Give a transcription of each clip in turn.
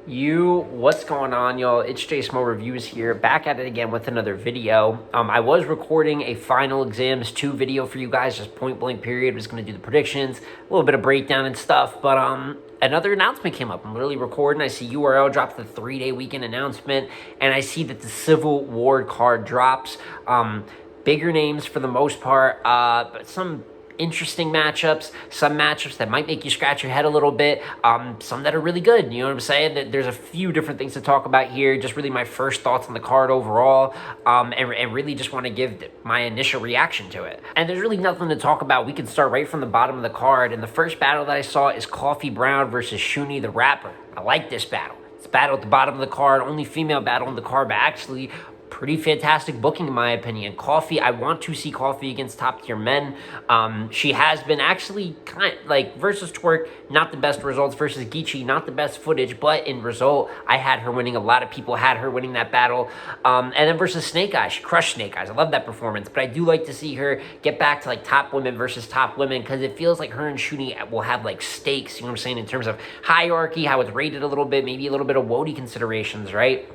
What's going on, y'all? It's Jason Reviews here, back at it again with another video. I was recording a Final Exams 2 video for you guys, just point blank period. Was going to do the predictions, a little bit of breakdown and stuff, but another announcement came up. I'm literally recording. I see URL drops the 3-day weekend announcement, and I see that the Civil War card drops. Bigger names for the most part, but some interesting matchups, some matchups that might make you scratch your head a little bit, some that are really good. You know what I'm saying? There's a few different things to talk about here. Just really my first thoughts on the card overall, and really just want to give my initial reaction to it. And there's really nothing to talk about. We can start right from the bottom of the card. And the first battle that I saw is Coffee Brown versus Shuni the Rapper. I like this battle. It's a battle at the bottom of the card, only female battle in the card, but actually pretty fantastic booking in my opinion. Coffee, I want to see Coffee against top tier men. She has been actually kind of like versus Twerk, not the best results, versus Geechee, not the best footage, but in result, I had her winning. A lot of people had her winning that battle. And then versus Snake Eyes, she crushed Snake Eyes. I love that performance, but I do like to see her get back to like top women versus top women, because it feels like her and Shuni will have like stakes, you know what I'm saying, in terms of hierarchy, how it's rated a little bit, maybe a little bit of WOTY considerations, right?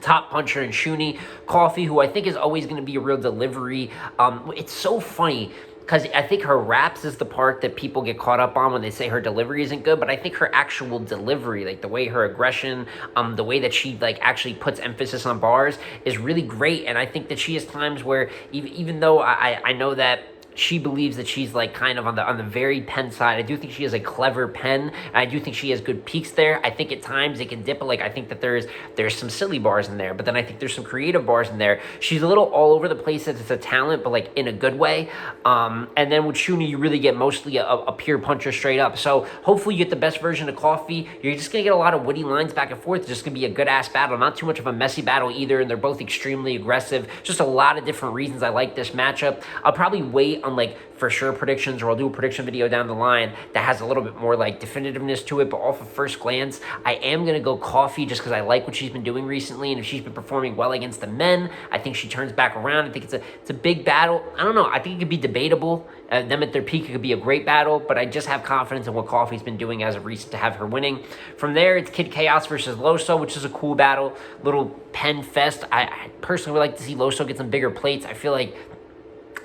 Top puncher and Shuni. Coffee, who I think is always going to be a real delivery. It's so funny because I think her raps is the part that people get caught up on when they say her delivery isn't good, but I think her actual delivery, like the way her aggression, the way that she like actually puts emphasis on bars is really great. And I think that she has times where even though I know that she believes that she's like kind of on the very pen side, I do think she has a clever pen, and I do think she has good peaks there. I think at times it can dip, like I think that there's some silly bars in there, but then I think there's some creative bars in there. She's a little all over the place as it's a talent, but like in a good way. And then with Shuni, you really get mostly a pure puncher straight up. So hopefully you get the best version of Coffee. You're just gonna get a lot of witty lines back and forth. It's just gonna be a good ass battle, not too much of a messy battle either, and they're both extremely aggressive. Just a lot of different reasons I like this matchup. I'll probably wait on like for sure predictions, or I'll do a prediction video down the line that has a little bit more like definitiveness to it, but off of first glance, I am going to go Coffee just because I like what she's been doing recently, and if she's been performing well against the men, I think she turns back around. I think it's a big battle. I don't know. I think it could be debatable. Them at their peak, it could be a great battle, but I just have confidence in what Coffee's been doing as of recent to have her winning. From there, it's Kid Chaos versus Loso, which is a cool battle. Little pen fest. I personally would like to see Loso get some bigger plates. I feel like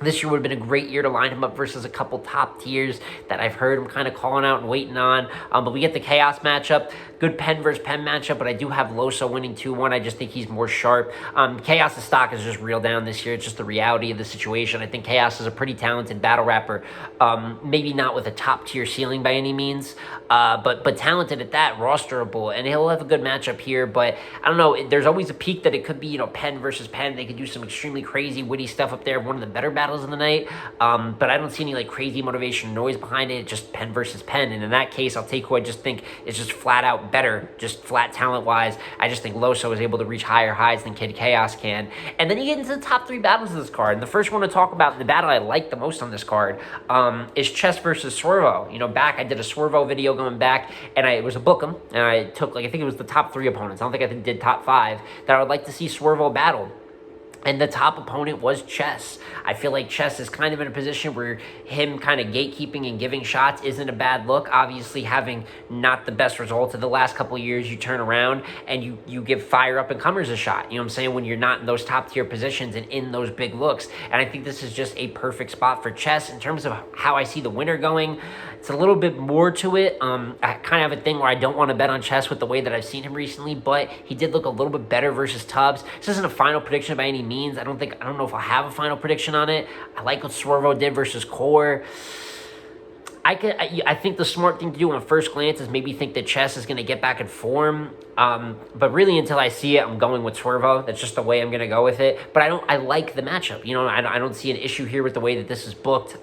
this year would have been a great year to line him up versus a couple top tiers that I've heard him kind of calling out and waiting on. But we get the Chaos matchup. Good pen versus pen matchup, but I do have Loso winning 2-1. I just think he's more sharp. Chaos' stock is just real down this year. It's just the reality of the situation. I think Chaos is a pretty talented battle rapper. Maybe not with a top tier ceiling by any means, but talented at that, rosterable, and he'll have a good matchup here. But I don't know. There's always a peak that it could be, you know, pen versus pen. They could do some extremely crazy, witty stuff up there. One of the better battles of the night, but I don't see any like crazy motivation noise behind it. Just pen versus pen, and in that case, I'll take who I just think is just flat out better, just flat talent wise. I just think Loso is able to reach higher highs than Kid Chaos can. And then you get into the top 3 battles of this card, and the first one to talk about, the battle I like the most on this card, is Chess versus Swervo. You know, I did a Swervo video going back, and it was a book'em, and I took like, I think it was the top 3 opponents. I don't think I did top 5 that I would like to see Swervo battle. And the top opponent was Chess. I feel like Chess is kind of in a position where him kind of gatekeeping and giving shots isn't a bad look. Obviously, having not the best results of the last couple of years, you turn around and you give fire up and comers a shot. You know what I'm saying? When you're not in those top tier positions and in those big looks. And I think this is just a perfect spot for Chess in terms of how I see the winner going. It's a little bit more to it. I kind of have a thing where I don't want to bet on Chess with the way that I've seen him recently, but he did look a little bit better versus Tubbs. This isn't a final prediction by any means. I don't know if I'll have a final prediction on it. I like what Swervo did versus Core. I think the smart thing to do on first glance is maybe think that Chess is going to get back in form. But really, until I see it, I'm going with Swervo. That's just the way I'm going to go with it. But I like the matchup. You know, I don't see an issue here with the way that this is booked.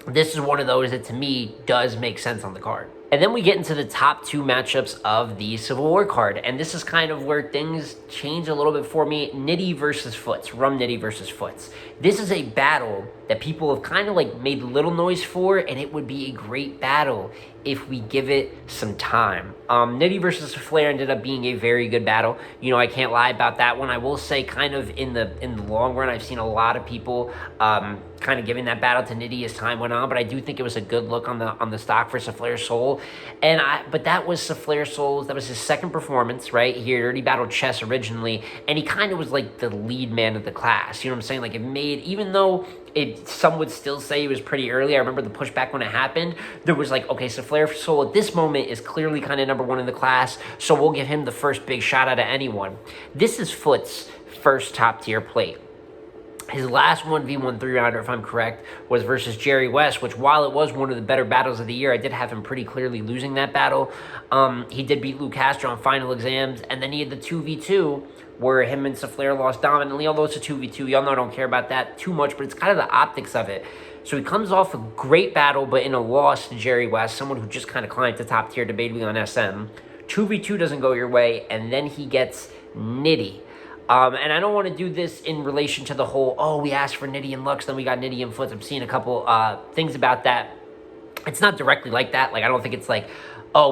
This is one of those that to me does make sense on the card. And then we get into the top 2 matchups of the Civil War card. And this is kind of where things change a little bit for me. Nitty versus Foots. Rum Nitty versus Foots. This is a battle that people have kind of like made little noise for, and it would be a great battle if we give it some time. Nitty versus Flair ended up being a very good battle. I can't lie about that one. I will say, kind of in the long run, I've seen a lot of people kind of giving that battle to Nitty as time went on, but I do think it was a good look on the stock for Flair Soul. But that was Flair Soul's, that was his second performance, right? He had already battled Chess originally, and he kind of was like the lead man of the class. You know what I'm saying? Like, it made, even though some would still say it was pretty early. I remember the pushback when it happened. There was like, okay, so Flair Soul at this moment is clearly kind of number one in the class, so we'll give him the first big shot out of anyone. This is Foot's first top-tier plate. His last 1v1 3-rounder, if I'm correct, was versus Jerry West, which, while it was one of the better battles of the year, I did have him pretty clearly losing that battle. He did beat Lou Castro on final exams, and then he had the 2v2, where him and Flair lost dominantly, although it's a 2v2. Y'all know I don't care about that too much, but it's kind of the optics of it. So he comes off a great battle, but in a loss to Jerry West, someone who just kind of climbed to top tier, debatably on SM. 2v2 doesn't go your way, and then he gets Nitty. And I don't want to do this in relation to the whole, we asked for Nitty and Lux, then we got Nitty and Foots. I'm seeing a couple things about that. It's not directly like that. Like, I don't think it's like,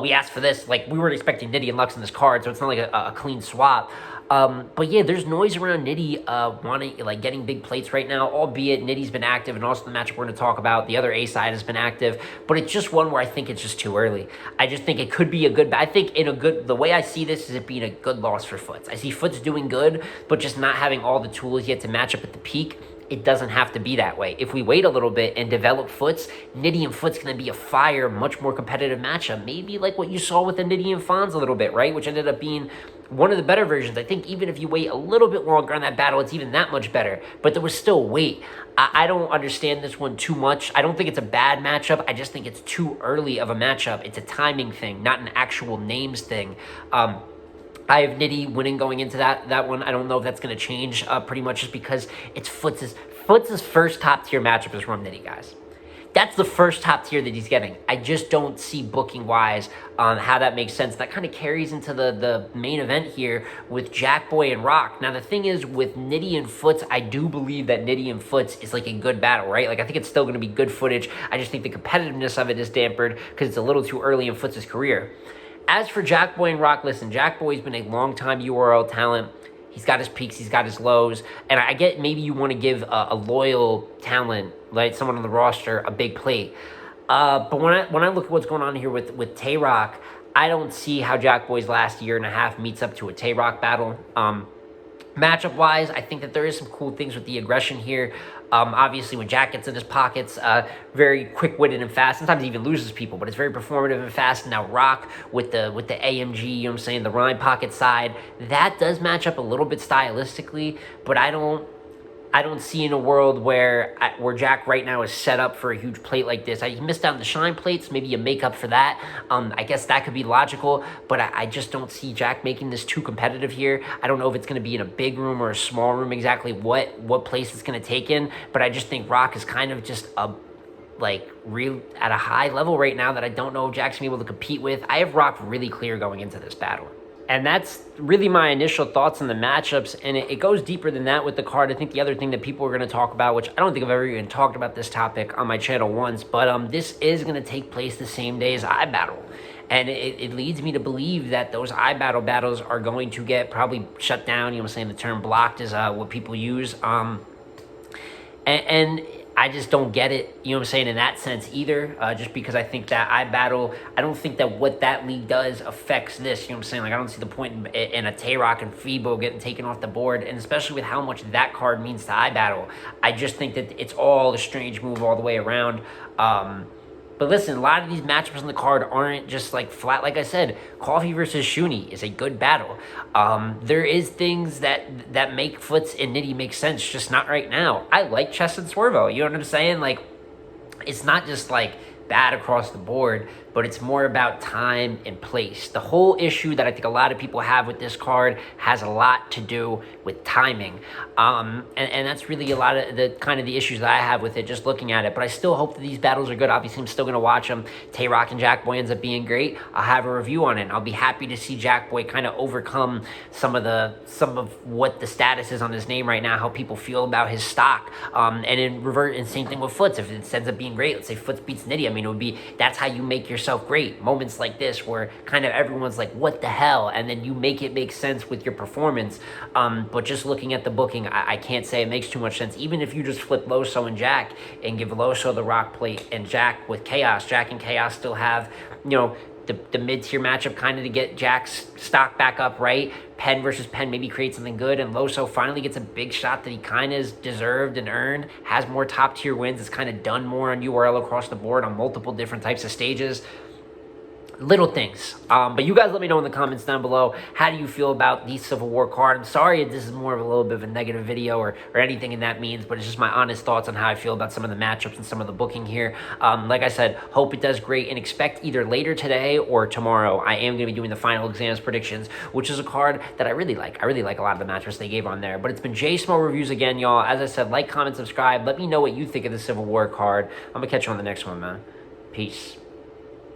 we asked for this. Like, we weren't expecting Nitty and Lux in this card, so it's not like a clean swap. But yeah, there's noise around Nitty getting big plates right now, albeit Nitty's been active, and also the matchup we're going to talk about, the other A side has been active, but it's just one where I think it's just too early. I just think it could be a good, I think the way I see this is it being a good loss for Foots. I see Foots doing good, but just not having all the tools yet to match up at the peak. It doesn't have to be that way. If we wait a little bit and develop Foots, Nitty and Foots going to be a fire, much more competitive matchup. Maybe like what you saw with the Nitty and Fonz a little bit, right? Which ended up being one of the better versions. I think even if you wait a little bit longer on that battle, it's even that much better. But there was still wait. I don't understand this one too much. I don't think it's a bad matchup. I just think it's too early of a matchup. It's a timing thing, not an actual names thing. I have Nitty winning going into that one. I don't know if that's going to change pretty much just because it's Foots' first top-tier matchup is from Nitty, guys. That's the first top tier that he's getting. I just don't see booking-wise how that makes sense. That kind of carries into the main event here with Jackboy and Rock. Now, the thing is, with Nitty and Foots, I do believe that Nitty and Foots is like a good battle, right? Like, I think it's still going to be good footage. I just think the competitiveness of it is dampened because it's a little too early in Foots' career. As for Jackboy and Rock, listen, Jackboy's been a long-time URL talent. He's got his peaks, he's got his lows, and I get maybe you want to give a loyal talent, like someone on the roster, a big plate. But when I look at what's going on here with Tay-Rock, I don't see how Jackboy's last year and a half meets up to a Tay-Rock battle. Matchup-wise, I think that there is some cool things with the aggression here. Obviously, when Jack gets in his pockets, very quick-witted and fast. Sometimes he even loses people, but it's very performative and fast. And now Rock with the AMG, you know what I'm saying, the rhyme pocket side, that does match up a little bit stylistically, but I don't see in a world where Jack right now is set up for a huge plate like this. He missed out on the shine plates. Maybe you make up for that. I guess that could be logical, but I just don't see Jack making this too competitive here. I don't know if it's going to be in a big room or a small room, exactly what place it's going to take in, but I just think Rock is kind of just real at a high level right now that I don't know if Jack's going to be able to compete with. I have Rock really clear going into this battle. And that's really my initial thoughts on the matchups, and it goes deeper than that with the card. I think the other thing that people are going to talk about, which I don't think I've ever even talked about this topic on my channel once, but this is going to take place the same day as iBattle. And it leads me to believe that those iBattle battles are going to get probably shut down. You know what I'm saying? The term blocked is what people use. And I just don't get it, you know what I'm saying, in that sense either, just because I think that iBattle, I don't think that what that league does affects this, you know what I'm saying, like I don't see the point in a Tay-Rock and Feebo getting taken off the board, and especially with how much that card means to iBattle, I just think that it's all a strange move all the way around. But listen, a lot of these matchups on the card aren't just like flat. Like I said, Coffee versus Shuni is a good battle. There is things that make Foots and Nitty make sense, just not right now. I like Chess and Swervo. You know what I'm saying? Like, it's not just like bad across the board, but it's more about time and place. The whole issue that I think a lot of people have with this card has a lot to do with timing. And that's really a lot of the kind of the issues that I have with it, just looking at it. But I still hope that these battles are good. Obviously, I'm still going to watch them. Tay-Rock and Jack Boy ends up being great. I'll have a review on it. And I'll be happy to see Jack Boy kind of overcome some of what the status is on his name right now, how people feel about his stock. And in revert, and same thing with Foots. If it ends up being great, let's say Foots beats Nitty. I mean, it would be, that's how you make yourself great. Moments like this where kind of everyone's like, what the hell? And then you make it make sense with your performance. But just looking at the booking, I can't say it makes too much sense. Even if you just flip Loso and Jack and give Loso the rock plate and Jack with Chaos, Jack and Chaos still have, you know, the mid-tier matchup kind of to get Jack's stock back up, right? Penn versus Penn maybe create something good, and Loso finally gets a big shot that he kind of deserved and earned, has more top-tier wins, it's kind of done more on URL across the board on multiple different types of stages. Little things. But you guys let me know in the comments down below, how do you feel about the Civil War card? I'm sorry if this is more of a little bit of a negative video or anything in that means, but it's just my honest thoughts on how I feel about some of the matchups and some of the booking here. Like I said, hope it does great, and expect either later today or tomorrow, I am going to be doing the final exams predictions, which is a card that I really like. I really like a lot of the matchups they gave on there. But it's been J Smo Reviews again, y'all. As I said, like, comment, subscribe. Let me know what you think of the Civil War card. I'm going to catch you on the next one, man. Peace.